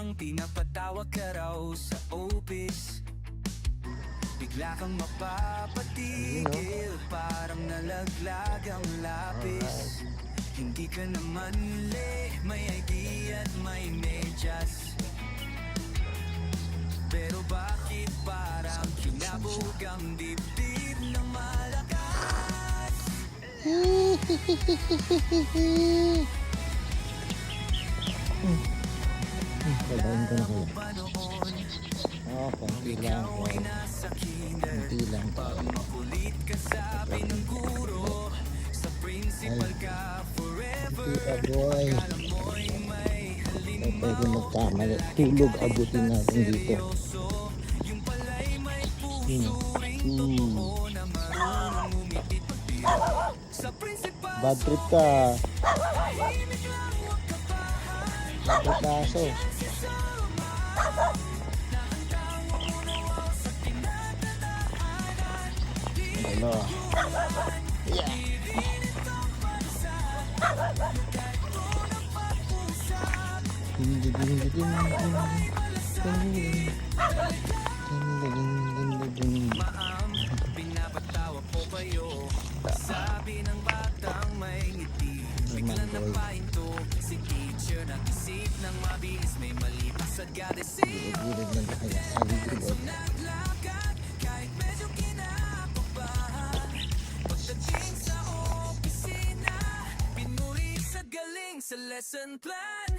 bang pinapatawa ka raw sa office? Bigla kang mapapatigil, parang nalaglag ang lapis. Hindi ka naman muli, may idea at may medyas. Pero bakit parang kinabog ang dibdib ng malakas? Sabayin ko na kaya. Oo, konti lang. Konti lang. Makulit ka sabi ng guro, sa principal ka forever. Hindi boy. Alam mo'y may halin Pwede magkamali. Tulog abutin natin dito. yung pala'y may puso ring totoo na marunong umitit. Sa principal Bad trip ka. tahimik lang huwag ka bahan. Bad trip na aso. Ano? Yeah. Maam, pinapatawa ko kayo. Sabi ng batang may ngiti. Biglang napahinto si teacher. Nag-isip ng mabilis, may mali pa sa gadesip. Gilid lang kaya sa likod. Naglakad kahit medyo kinakabahan. Pagdating sa opisina, pinuri sa galing sa lesson plan.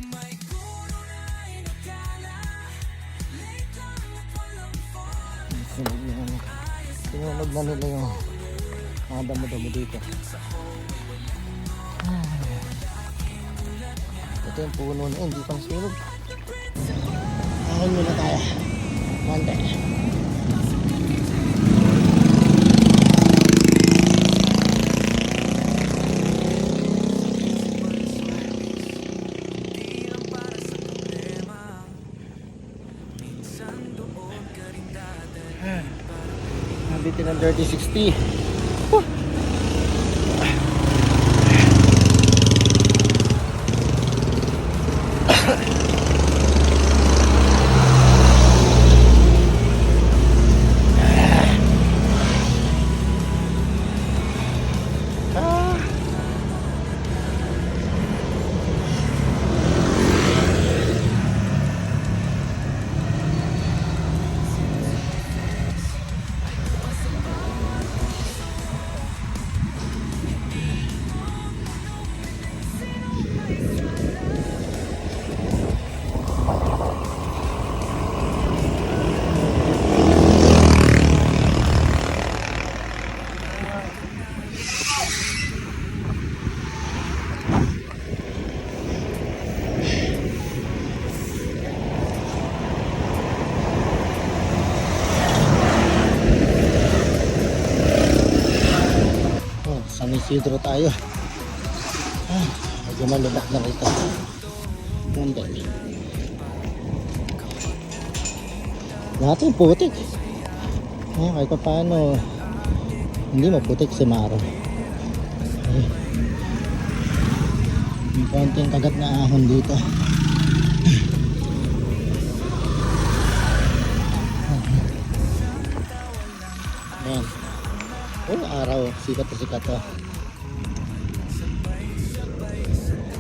May guro na inakala late lang at walang form. Sinunog na nila yung mga damo-damo dito. Ito yung puno na hindi pang sinunog. Ahon muna tayo. Mante. Di lang para sa problema, minsan doon ka rin dadalhin. Nandito ng Dirty 60. San Isidro tayo. Medyo malubak na rito. Hindi. Dati putik. Kahit pa paano hindi maputik si Maro. May konting kagat na ahon dito. Ayan. Oh, araw. Sikat na sikat to.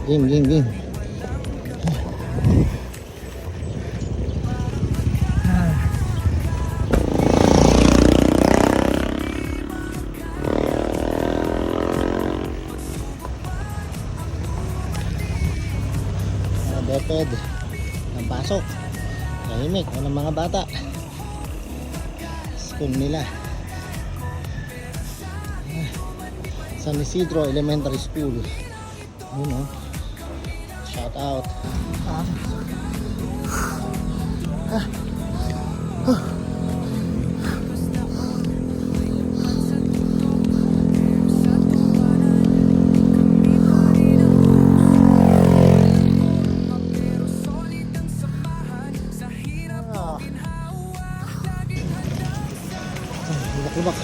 Game. Deped ng pasok. Tahimik. Walang mga bata. School nila. San Isidro Elementary School. Yun o. Shout out. Lubak.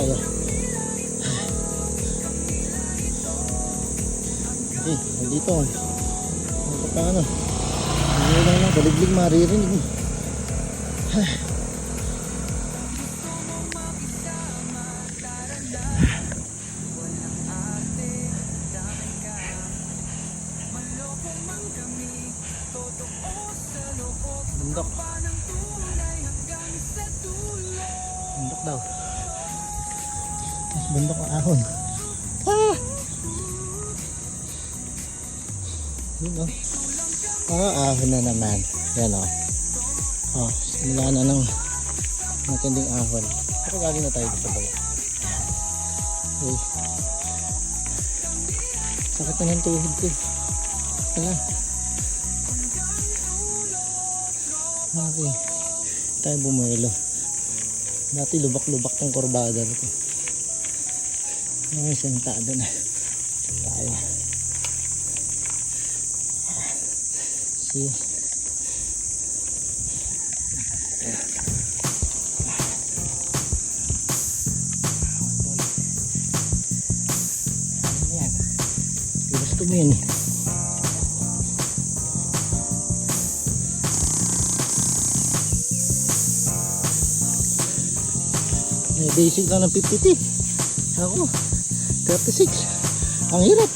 tayo. Eh, nandito. Ano pa ano? Hindi lang lang, baliglig maririnig. Bundok. Bundok daw. Mas bundok ang ahon. Ah! Yun o. Ahon na naman. Yan o. Oh, simula na ng matinding ahon. Ako galing na tayo dito ba? Okay. Sakit na ng tuhod ko. Wala. Okay. Tayo bumuelo. Dati lubak-lubak tong kurbada nito. Ngayon sentado na tayo. See? Ano yan? Gusto mo yan eh. Basic lang ng 50T. Ako 36. Ang hirap.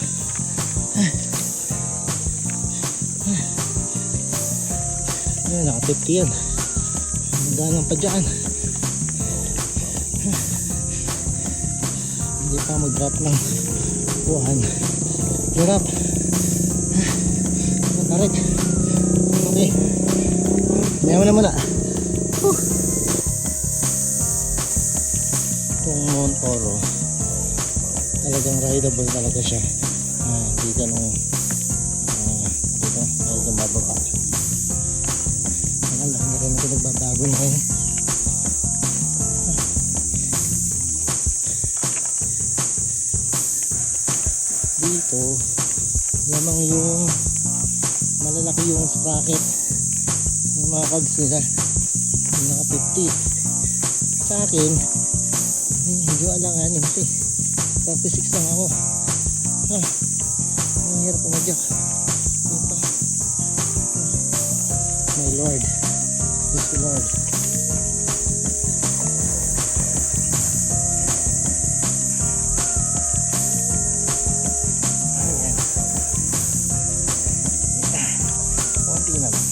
Ayan, naka 50 yan. Magdanang pa dyan. Hindi pa mag-drop ng buwan. Hirap. Tarik. Okay. Mayaman na muna. Itong Mount Oro talagang rideable talaga siya. Hindi ganun dito medyo mababa. Ang laki na rin natin nagbabago na ngayon. Dito lamang yung malalaki yung sprocket ng mga cogs nila, yung naka 50. Sa akin medyo alanganin kasi 36 lang ako. Ang hirap pumadyak. Yun pa. My Lord, yes Lord. Ayan. Konti na lang.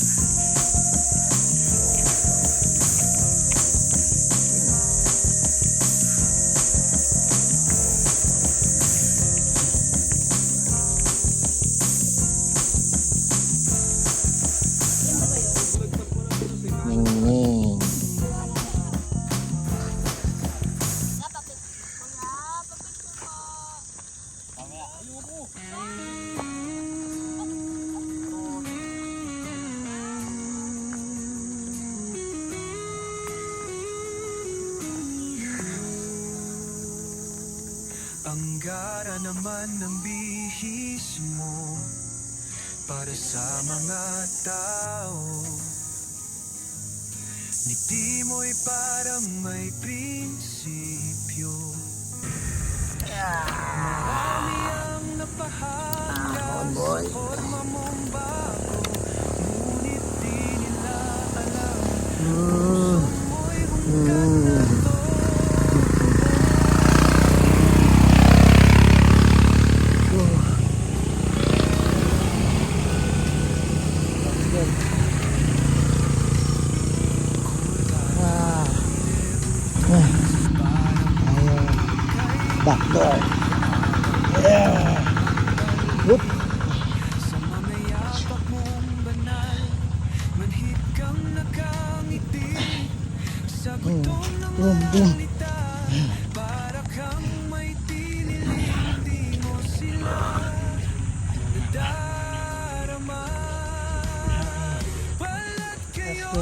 Ang gara naman ng bihis mo para sa mga tao. Ngiti mo'y parang may prinsipyo. Marami ang napahanga sa forma mong bago, ngunit di nila alam mo'y hungkag na to. Back door. Yeah. Whoop. Sa mga yapak mong banal, manhid kang nakangiti. Sa gutom ng mga salita, para kang may tinig. Di mo sila nadarama. Balat kayo